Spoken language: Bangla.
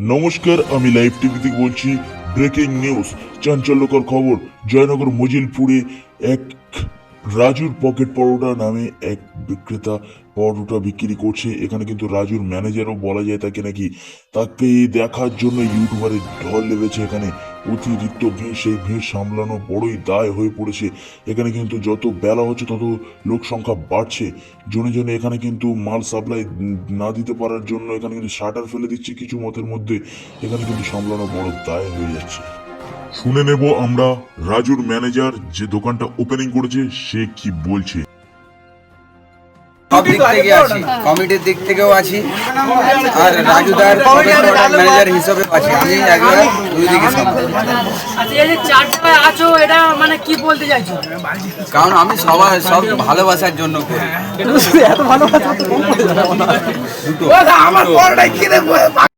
নমস্কার, আমি লাইভ টিভি থেকে বলছি। ব্রেকিং নিউজ, চাঞ্চল্যকর খবর। জয়নগর মজিলপুরে এক রাজুর পকেট পরোটা নামে এক বিক্রেতা পরোটা বিক্রি করছে। এখানে কিন্তু রাজুর ম্যানেজারও বলা যায় তাকে, নাকি তাকে দেখার জন্য ইউটিউবারের ঢল লেগেছে। এখানে অতিরিক্ত ভিড়, সেই ভিড় সামলানো বড়ই দায় হয়ে পড়েছে। এখানে কিন্তু যত বেলা হচ্ছে তত লোক সংখ্যা বাড়ছে। জনে জনে এখানে কিন্তু মাল সাপ্লাই না দিতে পারার জন্য এখানে কিন্তু শাটার ফেলে দিচ্ছে কিছু মতের মধ্যে। এখানে কিন্তু সামলানো বড় দায় হয়ে যাচ্ছে। শুনে নেব আমরা রাজুর ম্যানেজার যে দোকানটা ওপেনিং করেছে সে কি বলছে। সব দিক থেকে আছি, কমিটির দিক থেকেও আছি, আর রাজুদার ম্যানেজার হিসেবে আছি। আমি একবার দুই দিকে সামলাই। আচ্ছা, এই যে 4 জায়গায় আছো, এটা মানে কি বলতে চাইছো? কারণ আমি সব ভালোবাসার জন্য করি। এত ভালোবাসা